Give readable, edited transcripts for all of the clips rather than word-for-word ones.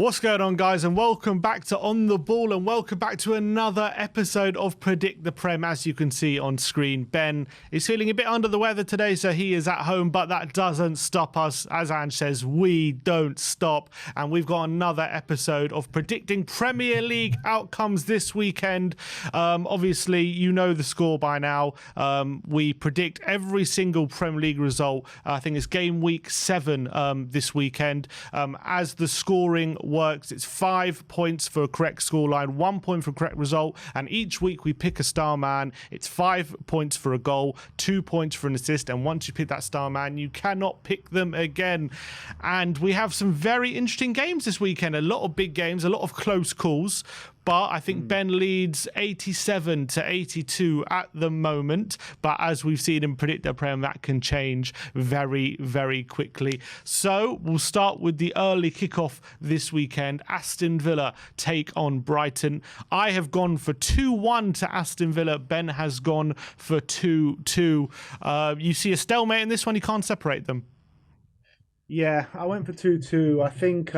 What's going on, guys, and welcome back to On The Ball, and welcome back to another episode of Predict the Prem. As you can see on screen, Ben is feeling a bit under the weather today, so he is at home, but that doesn't stop us. As Ange says, we don't stop, and we've got another episode of predicting Premier League outcomes this weekend. Obviously, you know the score by now. We predict every single Premier League result. I think it's game week 7 this weekend. As the scoring works, it's 5 points for a correct scoreline, 1 point for a correct result, and each week we pick a star man. It's 5 points for a goal, 2 points for an assist, and once you pick that star man, you cannot pick them again. And we have some very interesting games this weekend, a lot of big games, a lot of close calls. But I think Ben leads 87 to 82 at the moment. But as we've seen in Predict the Prem, that can change very, very quickly. So we'll start with the early kickoff this weekend. Aston Villa take on Brighton. I have gone for 2-1 to Aston Villa. Ben has gone for 2-2. You see a stalemate in this one. You can't separate them. Yeah, I went for 2-2. I think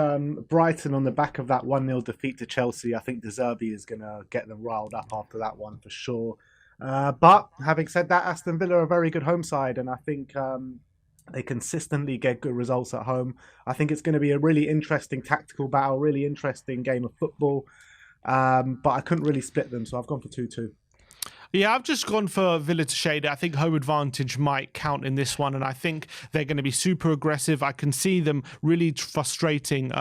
Brighton, on the back of that 1-0 defeat to Chelsea, I think De Zerbi is going to get them riled up after that one for sure. But having said that, Aston Villa are a very good home side, and I think they consistently get good results at home. I think it's going to be a really interesting tactical battle, really interesting game of football. But I couldn't really split them, so I've gone for 2-2. Yeah, I've just gone for Villa to shade it. I think home advantage might count in this one, and I think they're going to be super aggressive. I can see them really frustrating,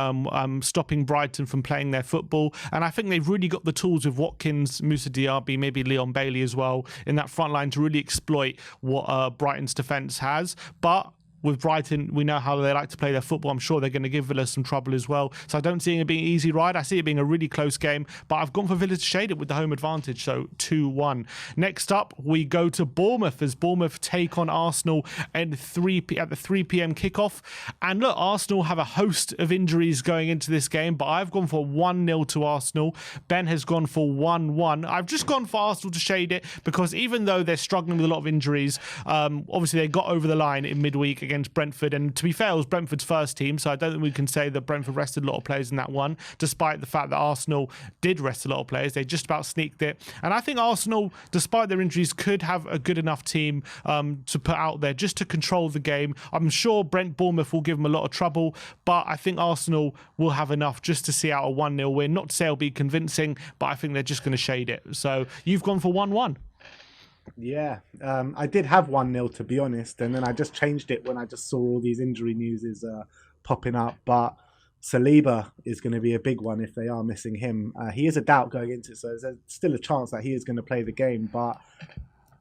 stopping Brighton from playing their football, and I think they've really got the tools with Watkins, Moussa Diaby, maybe Leon Bailey as well in that front line to really exploit what Brighton's defence has. But with Brighton, we know how they like to play their football. I'm sure they're going to give Villa some trouble as well. So I don't see it being an easy ride. I see it being a really close game, but I've gone for Villa to shade it with the home advantage, so 2-1. Next up, we go to Bournemouth as Bournemouth take on Arsenal at the 3 p.m. kickoff. And look, Arsenal have a host of injuries going into this game, but I've gone for 1-0 to Arsenal. Ben has gone for 1-1. I've just gone for Arsenal to shade it because even though they're struggling with a lot of injuries, obviously they got over the line in midweek against Brentford, and to be fair, it was Brentford's first team, so I don't think we can say that Brentford rested a lot of players in that one, despite the fact that Arsenal did rest a lot of players. They just about sneaked it, and I think Arsenal, despite their injuries, could have a good enough team to put out there just to control the game. I'm sure Bournemouth will give them a lot of trouble, but I think Arsenal will have enough just to see out a 1-0 win. Not to say it'll be convincing, but I think they're just going to shade it. So you've gone for 1-1. Yeah, I did have 1-0 to be honest, and then I just changed it when I just saw all these injury news popping up. But Saliba is going to be a big one if they are missing him. He is a doubt going into it, so there's still a chance that he is going to play the game. But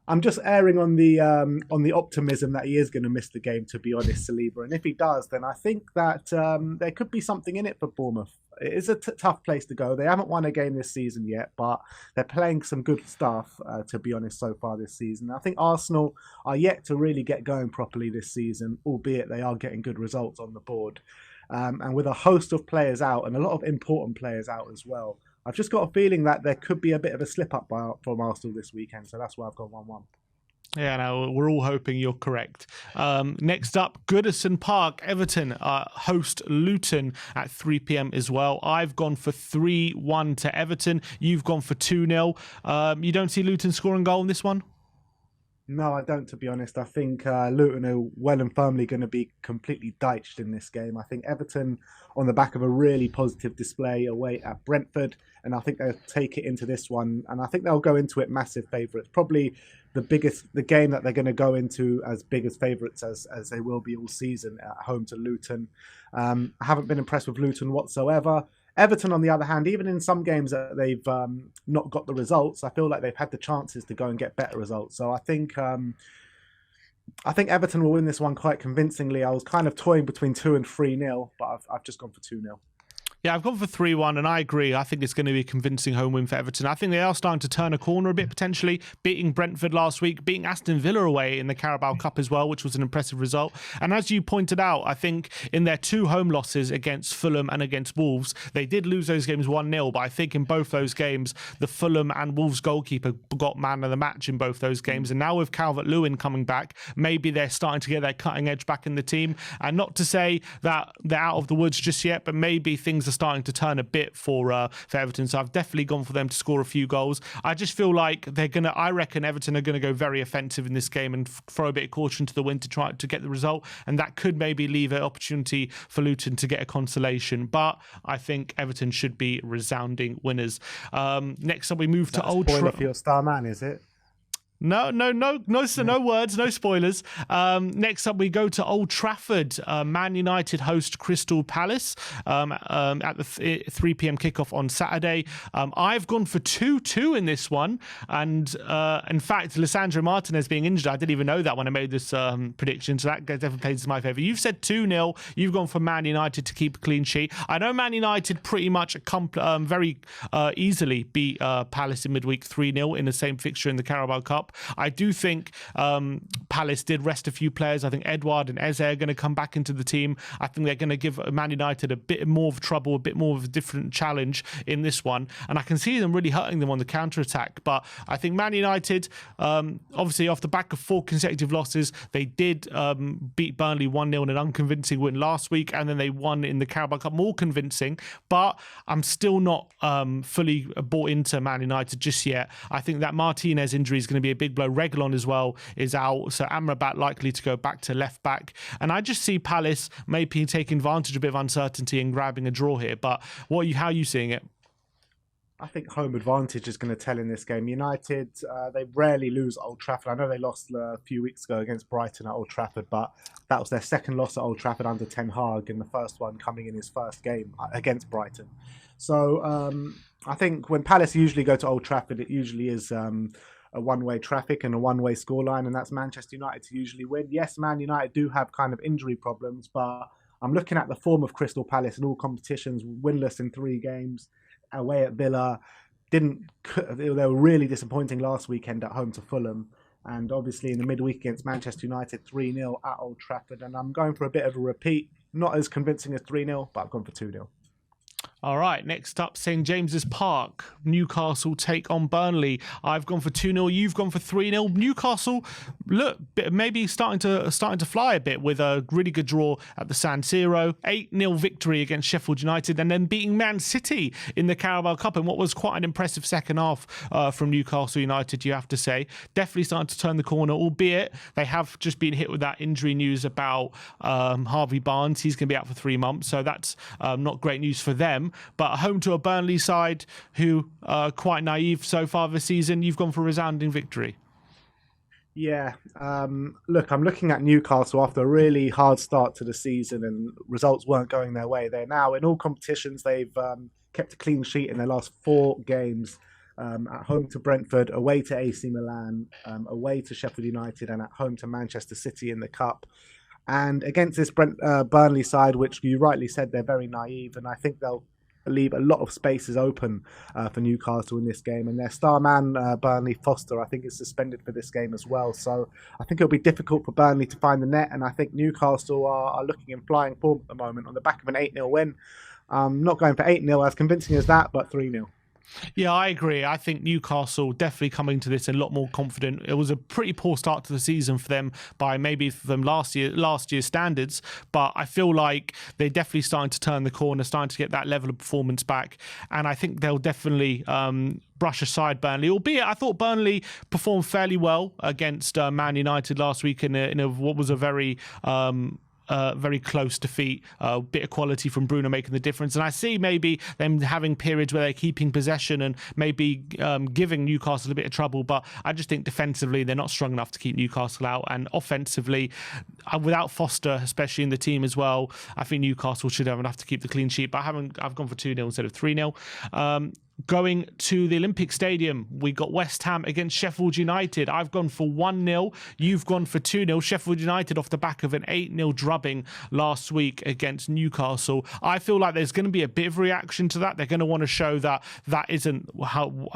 I'm just erring on the optimism that he is going to miss the game, to be honest, Saliba. And if he does, then I think that there could be something in it for Bournemouth. It is a tough place to go. They haven't won a game this season yet, but they're playing some good stuff, to be honest, so far this season. I think Arsenal are yet to really get going properly this season, albeit they are getting good results on the board. And with a host of players out and a lot of important players out as well, I've just got a feeling that there could be a bit of a slip-up from Arsenal this weekend, so that's why I've gone 1-1. Yeah, no, we're all hoping you're correct. Next up, Goodison Park. Everton host Luton at 3 p.m. as well. I've gone for 3-1 to Everton. You've gone for 2-0. You don't see Luton scoring goal in this one? No, I don't, to be honest. I think Luton are well and firmly going to be completely diced in this game. I think Everton, on the back of a really positive display away at Brentford, and I think they'll take it into this one, and I think they'll go into it massive favourites. Probably the game that they're going to go into as big as favourites as they will be all season at home to Luton. I haven't been impressed with Luton whatsoever. Everton, on the other hand, even in some games that they've not got the results, I feel like they've had the chances to go and get better results. So I think Everton will win this one quite convincingly. I was kind of toying between 2 and 3-0, but I've just gone for 2-0. Yeah, I've gone for 3-1, and I agree. I think it's going to be a convincing home win for Everton. I think they are starting to turn a corner a bit, potentially, beating Brentford last week, beating Aston Villa away in the Carabao Cup as well, which was an impressive result. And as you pointed out, I think in their 2 home losses against Fulham and against Wolves, they did lose those games 1-0, but I think in both those games, the Fulham and Wolves goalkeeper got man of the match in both those games. And now with Calvert-Lewin coming back, maybe they're starting to get their cutting edge back in the team. And not to say that they're out of the woods just yet, but maybe things are are starting to turn a bit for Everton. So I've definitely gone for them to score a few goals. I just feel like I reckon Everton are going to go very offensive in this game and throw a bit of caution to the wind to try to get the result. And that could maybe leave an opportunity for Luton to get a consolation. But I think Everton should be resounding winners. Next up, we move to Old Trafford. For your star man, is it? No words, no spoilers. Next up, we go to Old Trafford. Man United host Crystal Palace at the 3 p.m. kickoff on Saturday. I've gone for 2-2 in this one. And in fact, Lisandro Martinez being injured, I didn't even know that when I made this prediction. So that definitely plays in my favour. You've said 2-0. You've gone for Man United to keep a clean sheet. I know Man United pretty much very easily beat Palace in midweek 3-0 in the same fixture in the Carabao Cup. I do think Palace did rest a few players. I think Edouard and Eze are going to come back into the team. I think they're going to give Man United a bit more of trouble, a bit more of a different challenge in this one. And I can see them really hurting them on the counter-attack. But I think Man United, obviously off the back of 4 consecutive losses, they did beat Burnley 1-0 in an unconvincing win last week. And then they won in the Carabao Cup, more convincing. But I'm still not fully bought into Man United just yet. I think that Martinez injury is going to be a big blow. Reguilon as well is out, so Amrabat likely to go back to left back. And I just see Palace maybe taking advantage of a bit of uncertainty and grabbing a draw here. But how are you seeing it? I think home advantage is going to tell in this game. United, they rarely lose at Old Trafford. I know they lost a few weeks ago against Brighton at Old Trafford, but that was their second loss at Old Trafford under Ten Hag, and the first one coming in his first game against Brighton. So I think when Palace usually go to Old Trafford, it usually is a one-way traffic and a one-way scoreline, and that's Manchester United to usually win. Yes, Man United do have kind of injury problems, but I'm looking at the form of Crystal Palace in all competitions, winless in 3 games, away at Villa. They were really disappointing last weekend at home to Fulham, and obviously in the midweek against Manchester United, 3-0 at Old Trafford, and I'm going for a bit of a repeat. Not as convincing as 3-0, but I've gone for 2-0. All right, next up, St James's Park. Newcastle take on Burnley. I've gone for 2-0. You've gone for 3-0. Newcastle, look, maybe starting to fly a bit with a really good draw at the San Siro. 8-0 victory against Sheffield United, and then beating Man City in the Carabao Cup in what was quite an impressive second half from Newcastle United, you have to say. Definitely starting to turn the corner, albeit they have just been hit with that injury news about Harvey Barnes. He's going to be out for 3 months, so that's not great news for them. But home to a Burnley side who are quite naive so far this season, you've gone for a resounding victory. Yeah, look, I'm looking at Newcastle after a really hard start to the season and results weren't going their way. They're now in all competitions, they've kept a clean sheet in their last 4 games. At home to Brentford, away to AC Milan, away to Sheffield United, and at home to Manchester City in the Cup. And against this Burnley side, which you rightly said, they're very naive, and I think they'll leave a lot of spaces open for Newcastle in this game. And their star man, Burnley Foster, I think is suspended for this game as well. So I think it'll be difficult for Burnley to find the net. And I think Newcastle are looking in flying form at the moment on the back of an 8-0 win. Not going for 8-0 as convincing as that, but 3-0. Yeah, I agree. I think Newcastle definitely coming to this a lot more confident. It was a pretty poor start to the season for them by maybe from last year's standards, but I feel like they're definitely starting to turn the corner, starting to get that level of performance back, and I think they'll definitely brush aside Burnley, albeit I thought Burnley performed fairly well against Man United last week in what was a very close defeat, a bit of quality from Bruno making the difference. And I see maybe them having periods where they're keeping possession and maybe giving Newcastle a bit of trouble. But I just think defensively, they're not strong enough to keep Newcastle out. And offensively, without Foster, especially in the team as well, I think Newcastle should have enough to keep the clean sheet. But I've gone for 2-0 instead of 3-0. Going to the Olympic Stadium, we got West Ham against Sheffield United. I've gone for 1-0. You've gone for 2-0. Sheffield United off the back of an 8-0 drubbing last week against Newcastle. I feel like there's going to be a bit of reaction to that. They're going to want to show that isn't how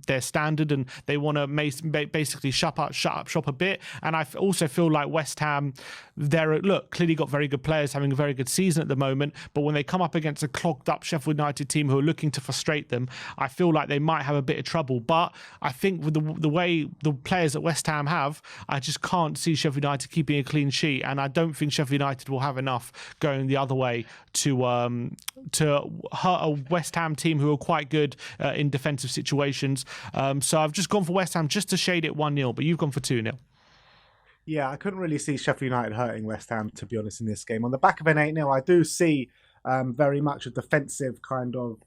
their standard, and they want to basically shut up shop a bit. And I also feel like West Ham, clearly got very good players, having a very good season at the moment. But when they come up against a clogged up Sheffield United team who are looking to frustrate them, I feel like they might have a bit of trouble. But I think with the way the players at West Ham have, I just can't see Sheffield United keeping a clean sheet, and I don't think Sheffield United will have enough going the other way to hurt a West Ham team who are quite good in defensive situations. So I've just gone for West Ham just to shade it 1-0, but you've gone for 2-0. Yeah, I couldn't really see Sheffield United hurting West Ham, to be honest, in this game. On the back of an 8-0, I do see very much a defensive kind of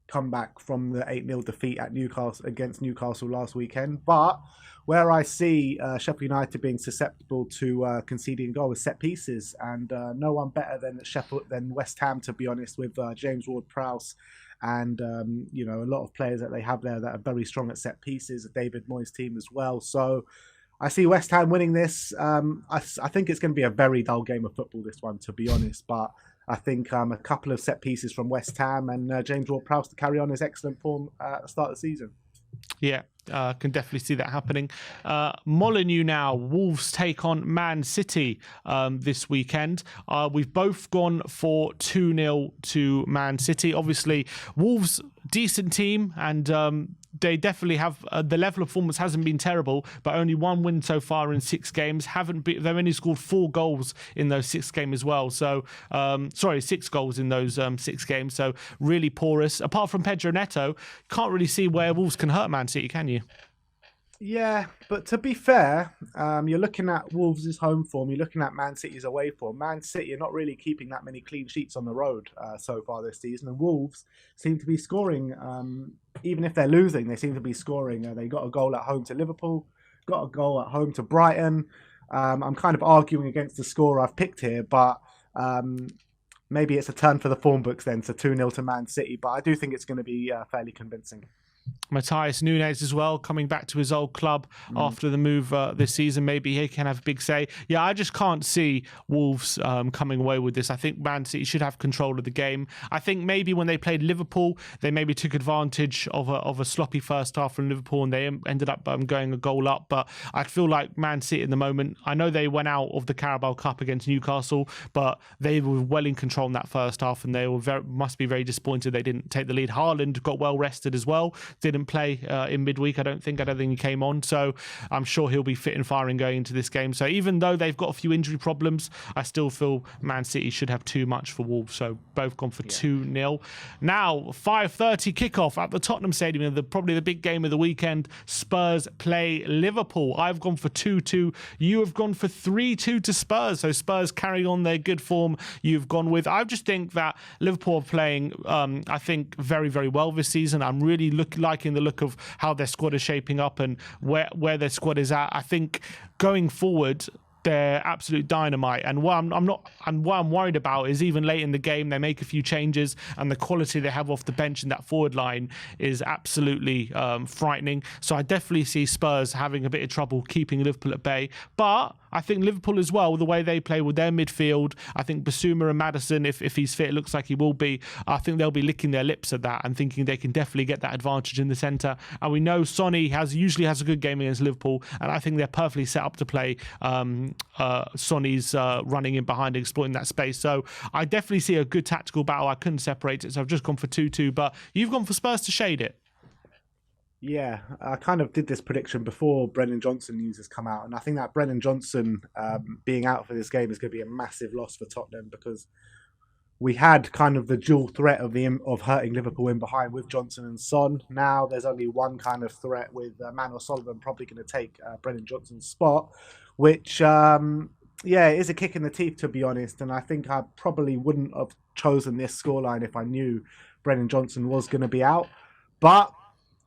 comeback from the 8-0 defeat at Newcastle against Newcastle last weekend. But where I see Sheffield United being susceptible to conceding goal is set pieces, and no one better than West Ham, to be honest, with James Ward-Prowse and a lot of players that they have there that are very strong at set pieces. David Moyes' team as well. So I see West Ham winning this. I think it's going to be a very dull game of football, this one, to be honest. But I think a couple of set pieces from West Ham and James Ward-Prowse to carry on his excellent form at the start of the season. Yeah, can definitely see that happening. Molineux now. Wolves take on Man City this weekend. We've both gone for 2-0 to Man City. Obviously, Wolves, decent team, and they definitely have the level of performance hasn't been terrible, but only one win so far in 6 games. They've only scored 4 goals in those 6 games as well. So 6 goals in those 6 games. So really porous. Apart from Pedro Neto, can't really see where Wolves can hurt Man City, can you? Yeah, but to be fair, you're looking at Wolves' home form, you're looking at Man City's away form. Man City are not really keeping that many clean sheets on the road so far this season, and Wolves seem to be scoring, even if they're losing, they seem to be scoring. They got a goal at home to Liverpool, got a goal at home to Brighton. I'm kind of arguing against the score I've picked here, but maybe it's a turn for the form books then, so 2-0 to Man City, but I do think it's going to be fairly convincing. Matthias Nunes as well, coming back to his old club after the move this season. Maybe he can have a big say. Yeah, I just can't see Wolves coming away with this. I think Man City should have control of the game. I think maybe when they played Liverpool, they maybe took advantage of a sloppy first half from Liverpool, and they ended up going a goal up. But I feel like Man City in the moment, I know they went out of the Carabao Cup against Newcastle, but they were well in control in that first half, and they must be very disappointed they didn't take the lead. Haaland got well rested as well. Didn't play in midweek, I don't think he came on, so I'm sure he'll be fit and firing going into this game. So even though they've got a few injury problems, I still feel Man City should have too much for Wolves, so both gone for 2-0. Now 5:30 kickoff at the Tottenham Stadium, probably the big game of the weekend. Spurs play Liverpool. I've gone for 2-2. You have gone for 3-2 to Spurs, so Spurs carry on their good form you've gone with. I just think that Liverpool are playing I think very, very well this season. I'm really liking the look of how their squad is shaping up and where their squad is at. I think going forward, they're absolute dynamite, and what I'm worried about is even late in the game they make a few changes, and the quality they have off the bench in that forward line is absolutely frightening. So I definitely see Spurs having a bit of trouble keeping Liverpool at bay, but I think Liverpool as well, the way they play with their midfield, I think Basuma and Maddison, if he's fit, it looks like he will be, I think they'll be licking their lips at that and thinking they can definitely get that advantage in the centre. And we know Sonny usually has a good game against Liverpool, and I think they're perfectly set up to play Sonny's running in behind, exploiting that space. So I definitely see a good tactical battle. I couldn't separate it, so I've just gone for 2-2, but you've gone for Spurs to shade it. Yeah, I kind of did this prediction before Brennan Johnson news has come out, and I think that Brennan Johnson being out for this game is going to be a massive loss for Tottenham, because we had kind of the dual threat of hurting Liverpool in behind with Johnson and Son. Now there's only one kind of threat with Manuel Sullivan probably going to take Brennan Johnson's spot, which it is a kick in the teeth, to be honest, and I think I probably wouldn't have chosen this scoreline if I knew Brennan Johnson was going to be out, but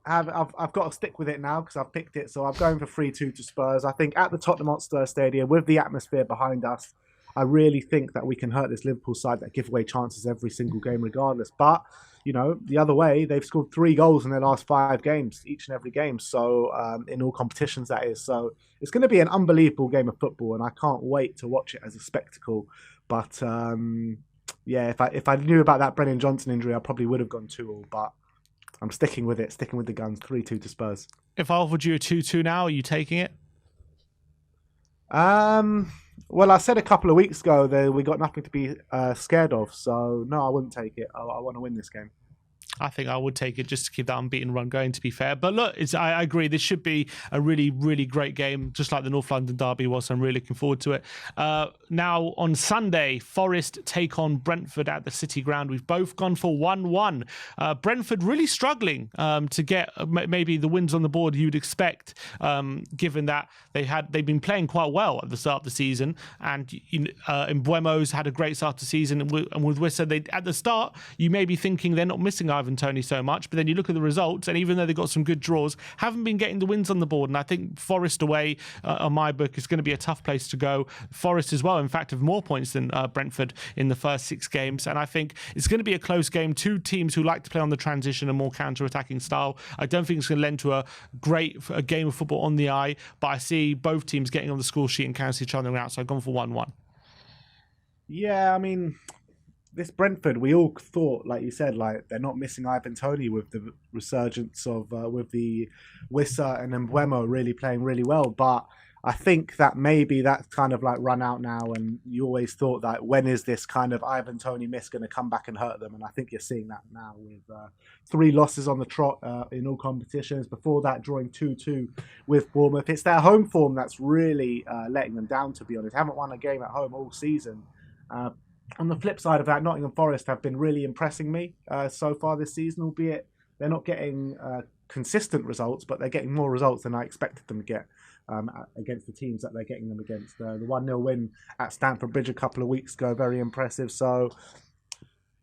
I've got to stick with it now because I've picked it. So I'm going for 3-2 to Spurs. I think at the Tottenham Hotspur Stadium, with the atmosphere behind us, I really think that we can hurt this Liverpool side that give away chances every single game regardless. But, the other way, they've scored 3 goals in their last 5 games, each and every game. So in all competitions, that is. So it's going to be an unbelievable game of football, and I can't wait to watch it as a spectacle. But, if I knew about that Brennan Johnson injury, I probably would have gone 2-2, but I'm sticking with it, sticking with the guns, 3-2 to Spurs. If I offered you a 2-2 now, are you taking it? Well, I said a couple of weeks ago that we got nothing to be scared of, so no, I wouldn't take it. I want to win this game. I think I would take it just to keep that unbeaten run going, to be fair. But look, I agree. This should be a really, really great game, just like the North London derby was. I'm really looking forward to it. Now, on Sunday, Forest take on Brentford at the City Ground. We've both gone for 1-1. Brentford really struggling to get maybe the wins on the board you'd expect, given that they've been playing quite well at the start of the season. And Mbeumo's had a great start to the season. And with Wissa, at the start, you may be thinking they're not missing Ivan Toney so much, but then you look at the results, and even though they've got some good draws, haven't been getting the wins on the board. And I think Forest away, on my book, is going to be a tough place to go. Forest as well, in fact, have more points than Brentford in the first 6 games. And I think it's going to be a close game. Two teams who like to play on the transition and more counter-attacking style. I don't think it's going to lend to a game of football on the eye, but I see both teams getting on the score sheet and cancel each other out. So I've gone for 1-1. Yeah, I mean, this Brentford, we all thought, like you said, like they're not missing Ivan Toney with the resurgence of with the Wissa and Mbeumo really playing really well. But I think that maybe that's kind of like run out now, and you always thought that when is this kind of Ivan Toney miss going to come back and hurt them? And I think you're seeing that now with 3 losses on the trot in all competitions. Before that, drawing 2-2 with Bournemouth. It's their home form that's really letting them down, to be honest. Haven't won a game at home all season. On the flip side of that, Nottingham Forest have been really impressing me so far this season, albeit they're not getting consistent results, but they're getting more results than I expected them to get against the teams that they're getting them against. The 1-0 win at Stamford Bridge a couple of weeks ago, very impressive. So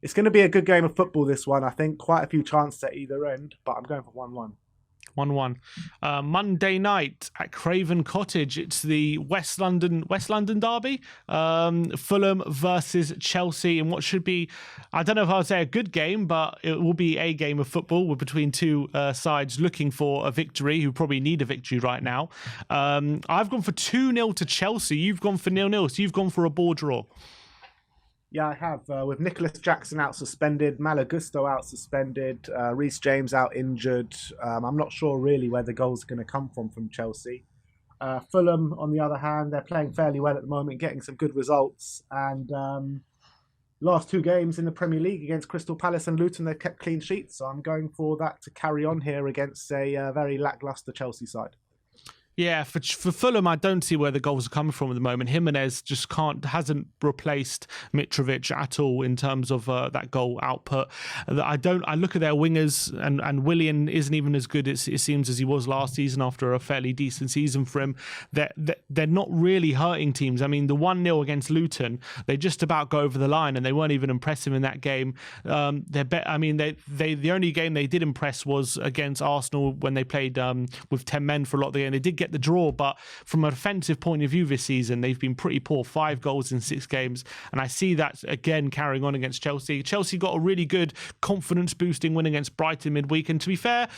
it's going to be a good game of football, this one. I think quite a few chances at either end, but I'm going for 1-1. 1-1. Monday night at Craven Cottage, it's the West London derby. Fulham versus Chelsea in what should be, I don't know if I would say a good game, but it will be a game of football between two sides looking for a victory, who probably need a victory right now. I've gone for 2-0 to Chelsea. You've gone for 0-0, so you've gone for a ball draw. Yeah, I have. With Nicholas Jackson out suspended, Malagusto out suspended, Reece James out injured. I'm not sure really where the goals are going to come from Chelsea. Fulham, on the other hand, they're playing fairly well at the moment, getting some good results. And last 2 games in the Premier League against Crystal Palace and Luton, they've kept clean sheets. So I'm going for that to carry on here against a very lacklustre Chelsea side. Yeah, for Fulham, I don't see where the goals are coming from at the moment. Jimenez just hasn't replaced Mitrovic at all in terms of that goal output. I look at their wingers, and Willian isn't even as good, it seems, as he was last season after a fairly decent season for him. They're not really hurting teams. I mean, the 1-0 against Luton, they just about go over the line, and they weren't even impressive in that game. The only game they did impress was against Arsenal when they played with 10 men for a lot of the game. They did get the draw, but from an offensive point of view this season, they've been pretty poor. 5 goals in 6 games, and I see that again carrying on against Chelsea. Chelsea got a really good confidence boosting win against Brighton midweek, and to be fair,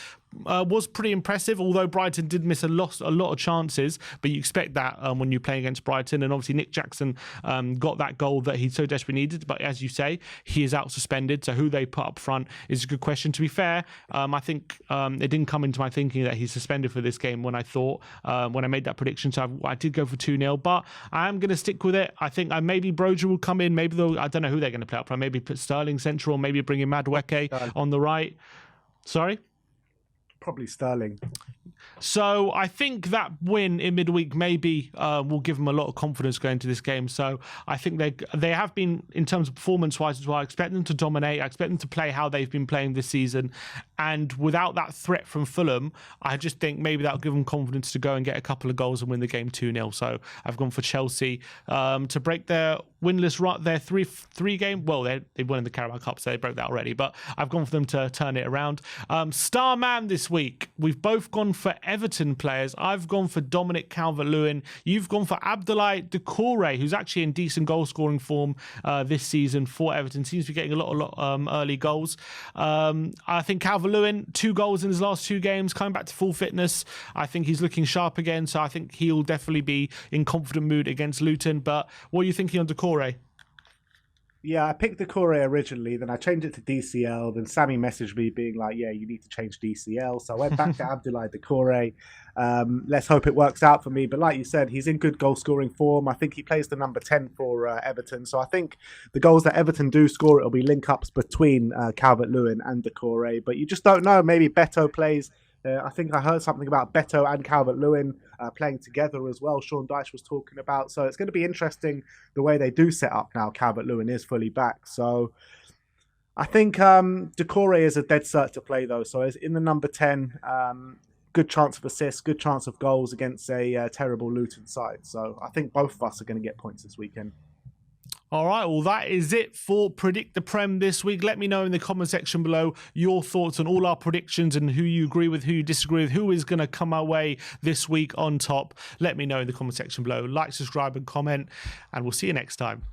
was pretty impressive, although Brighton did miss a lot of chances, but you expect that when you play against Brighton. And obviously Nick Jackson got that goal that he so desperately needed, but as you say, he is out suspended, so who they put up front is a good question. To be fair, I think it didn't come into my thinking that he's suspended for this game when I made that prediction, so I did go for 2-0, but I am going to stick with it. I think maybe Broja will come in, maybe I don't know who they're going to play up front, maybe put Sterling central, maybe bring in Madueke on the right. Sorry? Probably Sterling. So I think that win in midweek maybe will give them a lot of confidence going into this game. So I think they have been, in terms of performance-wise as well, I expect them to dominate. I expect them to play how they've been playing this season. And without that threat from Fulham, I just think maybe that'll give them confidence to go and get a couple of goals and win the game 2-0. So I've gone for Chelsea to break their winless run, their three game. Well, they won in the Carabao Cup, so they broke that already. But I've gone for them to turn it around. Star man this week, we've both gone for Everton players. I've gone for Dominic Calvert-Lewin. You've gone for Abdoulaye Doucouré, who's actually in decent goal scoring form this season for Everton. Seems to be getting a lot early goals. I think Calvert-Lewin, 2 goals in his last 2 games, coming back to full fitness. I think he's looking sharp again, so I think he'll definitely be in confident mood against Luton. But what are you thinking on Doucouré? Yeah, I picked Decore originally, then I changed it to DCL. Then Sammy messaged me being like, "Yeah, you need to change DCL." So I went back to Abdoulaye Decore. Let's hope it works out for me. But like you said, he's in good goal scoring form. I think he plays the number 10 for Everton. So I think the goals that Everton do score, it'll be link ups between Calvert-Lewin and Decore. But you just don't know. Maybe Beto plays. I think I heard something about Beto and Calvert-Lewin playing together as well. Sean Dyche was talking about. So it's going to be interesting the way they do set up now. Calvert-Lewin is fully back. So I think Decore is a dead cert to play, though. So it's in the number 10. Good chance of assists, good chance of goals against a terrible Luton side. So I think both of us are going to get points this weekend. All right, well, that is it for Predict the Prem this week. Let me know in the comment section below your thoughts on all our predictions and who you agree with, who you disagree with, who is going to come our way this week on top. Let me know in the comment section below. Like, subscribe, and comment, and we'll see you next time.